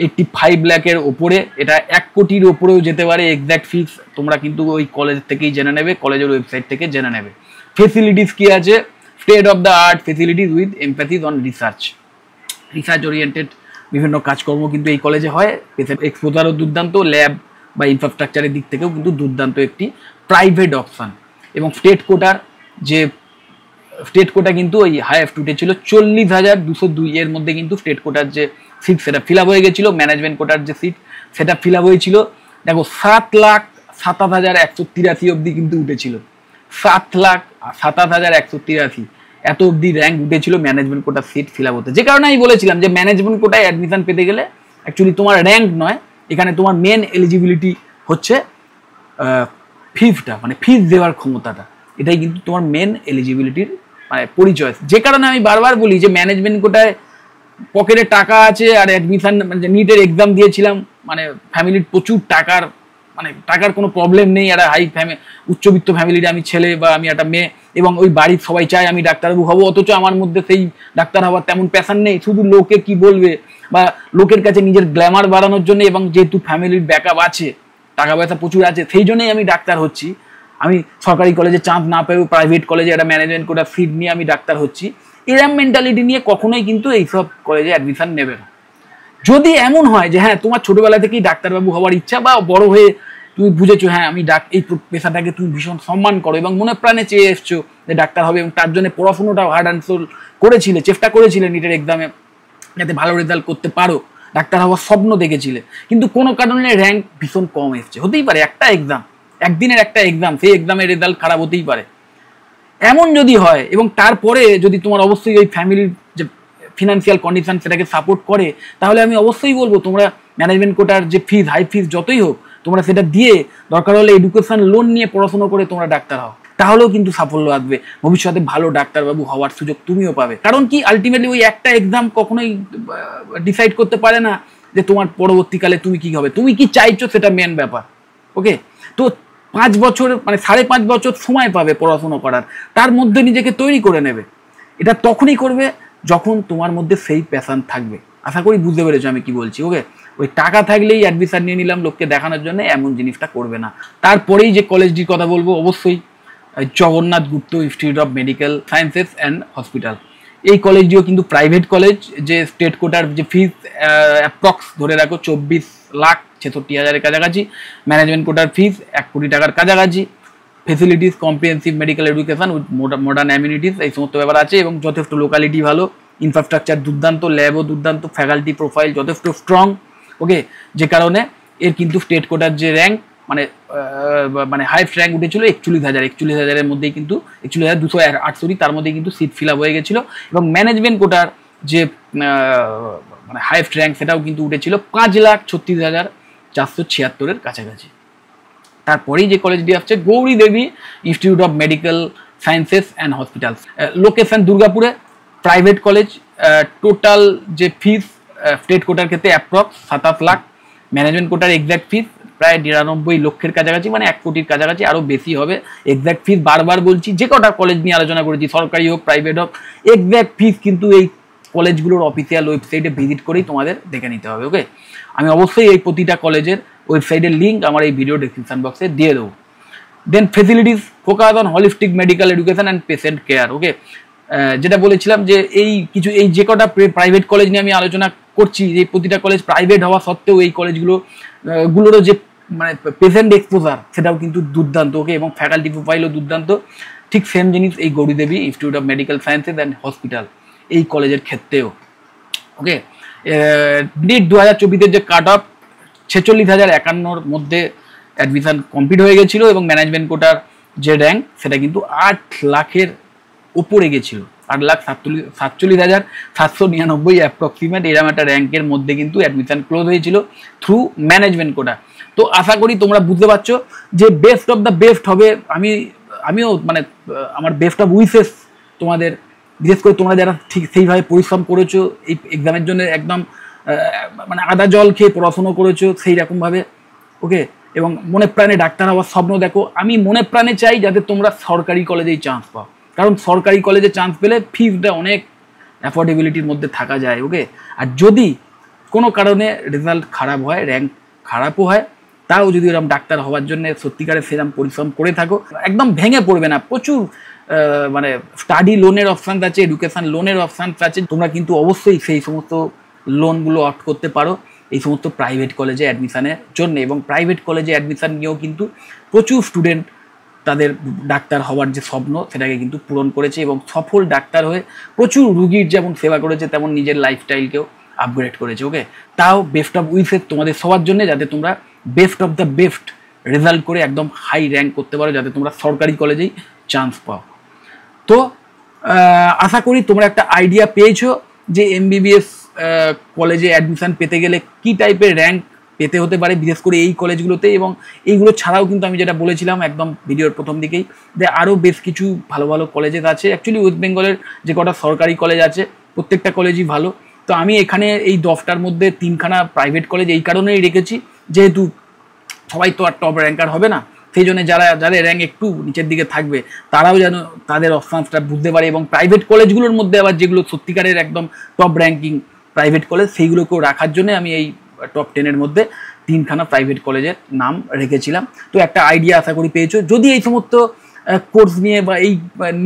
S1: 85 লাখের ওপরে, এটা 1 কোটির ওপরেও যেতে পারে এক্স্যাক্ট ফিস। তোমরা কিন্তু ওই কলেজ থেকেই জেনে নেবে, কলেজের ওয়েবসাইট থেকে জেনে নেবে। ফেসিলিটিস কী আছে, state of the art facilities with emphasis on research oriented বিভিন্ন কাজকর্ম কিন্তু এই কলেজে হয়। এক্সপোজারও দুর্দান্ত, ল্যাব বা ইনফ্রাস্ট্রাকচারের দিক থেকেও কিন্তু দুর্দান্ত একটি প্রাইভেট অপশান। এবং স্টেট কোটা কিন্তু ওই হাইয়েস্ট উঠেছিল 40,202, এর মধ্যে কিন্তু স্টেট কোটার যে সিট সেটা ফিল আপ হয়ে গেছিলো। ম্যানেজমেন্ট কোটার যে সিট সেটা ফিল আপ হয়েছিল দেখো 7,27,183 অবধি কিন্তু উঠেছিল, 7,27,183 এত অবধি র্যাঙ্ক উঠেছিল ম্যানেজমেন্ট কোটার সিট ফিল আপ হতে। যে কারণে আমি বলেছিলাম যে ম্যানেজমেন্ট কোটায় অ্যাডমিশন পেতে গেলে অ্যাকচুয়ালি তোমার র্যাঙ্ক নয়, এখানে তোমার মেন এলিজিবিলিটি হচ্ছে ফিসটা, মানে ফিস দেওয়ার ক্ষমতাটা, এটাই কিন্তু তোমার মেন এলিজিবিলিটির মানে পরিচয়। যে কারণে আমি বারবার বলি যে ম্যানেজমেন্ট কোটায় পকেটে টাকা আছে আর অ্যাডমিশন, মানে নিটের এক্সাম দিয়েছিলাম, মানে ফ্যামিলির প্রচুর টাকার মানে টাকার কোনো প্রবলেম নেই, একটা উচ্চবিত্ত ফ্যামিলির আমি ছেলে বা আমি একটা মেয়ে, এবং ওই বাড়ির সবাই চায় আমি ডাক্তারবাবু হবো, অথচ আমার মধ্যে সেই ডাক্তার হওয়ার তেমন প্যাশন নেই, শুধু লোকে কি বলবে বা লোকের কাছে নিজের গ্ল্যামার বাড়ানোর জন্য, এবং যেহেতু ফ্যামিলির ব্যাকআপ আছে, টাকা পয়সা প্রচুর আছে, সেই জন্যই আমি ডাক্তার হচ্ছি। আমি সরকারি কলেজে চান্স না পেয়েও প্রাইভেট কলেজে একটা ম্যানেজমেন্ট কোটা সিট নিয়ে আমি ডাক্তার হচ্ছি, এরম মেন্টালিটি নিয়ে কখনোই কিন্তু এইসব কলেজে অ্যাডমিশন নেবে না। যদি এমন হয় যে হ্যাঁ তোমার ছোটবেলা থেকেই ডাক্তারবাবু হওয়ার ইচ্ছা, বা বড় হয়ে তুমি বুঝেছো হ্যাঁ আমি এই পেশাটাকে তুমি ভীষণ সম্মান করো এবং মনে প্রাণে চেয়ে এসছো যে ডাক্তার হবে, এবং তার জন্য পড়াশুনোটাও হার্ড অ্যান্ড সোল করেছিলে, চেষ্টা করেছিলে নিটের এক্সামে যাতে ভালো রেজাল্ট করতে পারো, ডাক্তার হওয়ার স্বপ্ন দেখেছিলে, কিন্তু কোনো কারণে র্যাঙ্ক ভীষণ কম এসছে, হতেই পারে একটা এক্সাম, একদিনের একটা এক্সাম, সেই এক্সামের রেজাল্ট খারাপ হতেই পারে। এমন যদি হয় এবং তারপরে যদি তোমার অবশ্যই ওই ফ্যামিলির যে ফিনান্সিয়াল কন্ডিশন সেটাকে সাপোর্ট করে, তাহলে আমি অবশ্যই বলবো তোমরা ম্যানেজমেন্ট কোটার যে ফিজ, হাই ফিজ যতই হোক, তোমরা সেটা দিয়ে দরকার হলে এডুকেশন লোন নিয়ে পড়াশোনা করে তোমরা ডাক্তার হও, তাহলেও কিন্তু সাফল্য আসবে, ভবিষ্যতে ভালো ডাক্তারবাবু হওয়ার সুযোগ তুমিও পাবে। কারণ কি আলটিমেটলি ওই একটা এক্সাম কখনোই ডিসাইড করতে পারে না যে তোমার পরবর্তীকালে তুমি কি হবে, তুমি কি চাইছো সেটা মেন ব্যাপার। ওকে, তো 5 বছর মানে 5.5 বছর সময় পাবে পড়াশোনা করার, তার মধ্যে নিজেকে তৈরি করে নেবে। এটা তখনই করবে যখন তোমার মধ্যে সেই প্যাশন থাকবে। আশা করি বুঝতে পেরেছো আমি কি বলছি। ওকে, ওই টাকা থাকলেই অ্যাডমিশন নিয়ে নিলাম লোককে দেখানোর জন্য, এমন জিনিসটা করবে না। তারপরেই যে কলেজটির কথা বলবো অবশ্যই Jagannath Gupta institute of medical sciences and hospital. এই কলেজটিও কিন্তু প্রাইভেট কলেজ, যে স্টেট কোটার যে ফিস অ্যাপ্রক্স ধরে রাখো 24,66,000-এর কাছাকাছি, ম্যানেজমেন্ট কোটার ফিস 1 কোটি টাকার কাছাকাছি, facilities comprehensive medical education with modern amenities, এই সমস্ত ব্যাপার আছে, এবং যথেষ্ট লোকালিটি ভালো, ইনফ্রাস্ট্রাকচার দুর্দান্ত, ল্যাবও দুর্দান্ত, ফ্যাকাল্টি প্রোফাইল যথেষ্ট স্ট্রং। ওকে, যে কারণে এর কিন্তু স্টেট কোটার যে র্যাঙ্ক মানে হাইয়েস্ট র্যাঙ্ক উঠেছিল 41,000-এর মধ্যেই কিন্তু 41,208, তার মধ্যেই কিন্তু সিট ফিল আপ হয়ে গেছিল, এবং ম্যানেজমেন্ট কোটার যে মানে হাইয়েস্ট র্যাঙ্ক সেটাও কিন্তু উঠেছিল 5,36,476-এর কাছাকাছি। তারপরেই যে কলেজটি আসছে Gouri Devi institute of medical sciences and hospital, location দুর্গাপুরে, প্রাইভেট কলেজ, টোটাল যে ফিস স্টেট কোটার ক্ষেত্রে অ্যাপ্রক্স 27 লাখ, ম্যানেজমেন্ট কোটার এক্স্যাক্ট ফিস প্রায় 99 লক্ষের কাছাকাছি, মানে 1 কোটির কাছাকাছি, আরও বেশি হবে। এক্স্যাক্ট ফিস বারবার বলছি, যে কটা কলেজ নিয়ে আলোচনা করেছি, সরকারি হোক প্রাইভেট হোক, এক্স্যাক্ট ফিস কিন্তু এই কলেজগুলোর অফিসিয়াল ওয়েবসাইটে ভিজিট করেই তোমাদের দেখে নিতে হবে। ওকে, আমি অবশ্যই এই প্রতিটা কলেজের ওয়েবসাইটের লিঙ্ক আমার এই ভিডিও ডেসক্রিপশন বক্সে দিয়ে দেবো। Then facilities focus on holistic medical education and patient care. Okay, যেটা বলেছিলাম যে এই যে কটা প্রাইভেট কলেজ নিয়ে আমি আলোচনা করছি, যে প্রতিটা কলেজ প্রাইভেট হওয়া সত্ত্বেও এই কলেজগুলোরও যে মানে পেশেন্ট এক্সপোজার সেটাও কিন্তু দুর্দান্ত। ওকে, এবং ফ্যাকাল্টি প্রোফাইলও দুর্দান্ত। ঠিক সেম জিনিস এই Gouri Devi institute of medical sciences and hospital এই কলেজের ক্ষেত্রেও। ওকে, নিট 2024-এর যে কাট অফ 46,051-র মধ্যে অ্যাডমিশন কমপ্লিট হয়ে গেছিলো, এবং ম্যানেজমেন্ট কোটার যে র্যাঙ্ক সেটা কিন্তু 8 লাখের ওপরে গেছিলো, 8,47,799 অ্যাপ্রক্সিমেট, এরকম একটা র্যাঙ্কের মধ্যে কিন্তু অ্যাডমিশন ক্লোজ হয়েছিল থ্রু ম্যানেজমেন্ট কোটা। তো আশা করি তোমরা বুঝতে পারছো যে বেস্ট অফ দ্য বেস্ট হবে। আমিও মানে আমার বেস্ট অফ উইসেস তোমাদের, বিশেষ করে তোমরা যারা ঠিক সেইভাবে পরিশ্রম করেছো এই এক্সামের জন্য, একদম মানে আদা জল খেয়ে পড়াশুনো করেছো সেই রকমভাবে। ওকে, এবং মনে প্রাণে ডাক্তার হওয়ার স্বপ্ন দেখো। আমি মনে প্রাণে চাই যাতে তোমরা সরকারি কলেজেই চান্স পাও, কারণ সরকারি কলেজে চান্স পেলে ফিজটা অনেক অ্যাফোর্ডেবিলিটির মধ্যে থাকা যায়। ওকে, আর যদি কোনো কারণে রেজাল্ট খারাপ হয়, র্যাঙ্ক খারাপও হয়, তাও যদি এরকম ডাক্তার হওয়ার জন্য সত্যিকারে সেরকম পরিশ্রম করে থাকো, একদম ভেঙে পড়বে না। প্রচুর মানে স্টাডি লোনের অপশানস আছে, এডুকেশান লোনের অপশানস আছে, তোমরা কিন্তু অবশ্যই সেই সমস্ত লোনগুলো অপ্ট করতে পারো এই সমস্ত প্রাইভেট কলেজে অ্যাডমিশানের জন্য। এবং প্রাইভেট কলেজে অ্যাডমিশান নিয়েও কিন্তু প্রচুর স্টুডেন্ট তাদের ডাক্তার হওয়ার যে স্বপ্ন সেটাকে কিন্তু পূরণ করেছে, এবং সফল ডাক্তার হয়ে প্রচুর রুগীর যেমন সেবা করেছে তেমন নিজের লাইফস্টাইলকেও আপগ্রেড করেছে। ওকে, তাও বেস্ট অফ উইসেস তোমাদের সবার জন্য, যাতে তোমরা best of the best result করে একদম হাই র্যাঙ্ক করতে পারো, যাতে তোমরা সরকারি কলেজেই চান্স পাও। তো আশা করি তোমরা একটা আইডিয়া পেয়েছো যে এমবিবিএস কলেজে অ্যাডমিশান পেতে গেলে কী টাইপের র্যাঙ্ক পেতে হতে পারে, বিশেষ করে এই কলেজগুলোতে। এবং এইগুলো ছাড়াও কিন্তু আমি যেটা বলেছিলাম একদম ভিডিওর প্রথম দিকেই, যে আরও বেশ কিছু ভালো ভালো কলেজেস আছে। অ্যাকচুয়ালি ওয়েস্ট বেঙ্গলের যে কটা সরকারি কলেজ আছে প্রত্যেকটা কলেজই ভালো। তো আমি এখানে এই 10টার মধ্যে 3খানা প্রাইভেট কলেজ এই কারণেই রেখেছি, যেহেতু সবাই তো আর টপ র্যাঙ্কার হবে না, সেই জন্য যাদের র্যাঙ্ক একটু নিচের দিকে থাকবে তারাও যেন তাদের অপশানসটা বুঝতে পারে, এবং প্রাইভেট কলেজগুলোর মধ্যে আবার যেগুলো সত্যিকারের একদম টপ র্যাঙ্কিং প্রাইভেট কলেজ সেইগুলোকেও রাখার জন্য আমি এই টপ 10-এর মধ্যে 3খানা প্রাইভেট কলেজের নাম রেখেছিলাম। তো একটা আইডিয়া আশা করি পেয়েছো। যদি এই সমস্ত কোর্স নিয়ে বা এই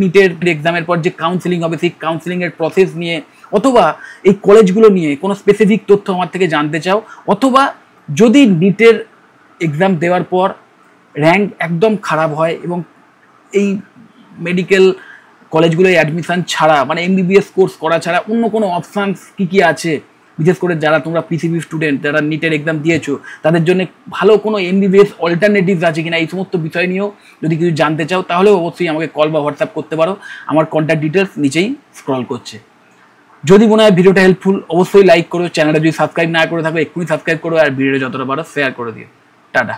S1: নিটের এক্সামের পর যে কাউন্সেলিং হবে সেই কাউন্সেলিংয়ের প্রসেস নিয়ে, অথবা এই কলেজগুলো নিয়ে কোনো স্পেসিফিক তথ্য আমার থেকে জানতে চাও, অথবা যদি নিটের এক্সাম দেওয়ার পর র্যাঙ্ক একদম খারাপ হয় এবং এই মেডিকেল কলেজগুলোয় অ্যাডমিশান ছাড়া, মানে এমবিবিএস কোর্স করা ছাড়া অন্য কোনো অপশানস কী আছে, বিশেষ করে যারা তোমরা পিসিবি স্টুডেন্ট যারা নিটের এক্সাম দিয়েছো তাদের জন্য ভালো কোনো এমবিবিএস অল্টারনেটিভস আছে কিনা, এই সমস্ত বিষয় নিয়েও যদি কিছু জানতে চাও তাহলে অবশ্যই আমাকে কল বা হোয়াটসঅ্যাপ করতে পারো। আমার কন্ট্যাক্ট ডিটেলস নিচেই স্ক্রল করছে। যদি মনে হয় ভিডিওটা হেল্পফুল অবশ্যই লাইক করো, চ্যানেলটা যদি সাবস্ক্রাইব না করে থাকো এক্ষুনি সাবস্ক্রাইব করো, আর ভিডিওটা যতটা পারো শেয়ার করে দিও। টাটা।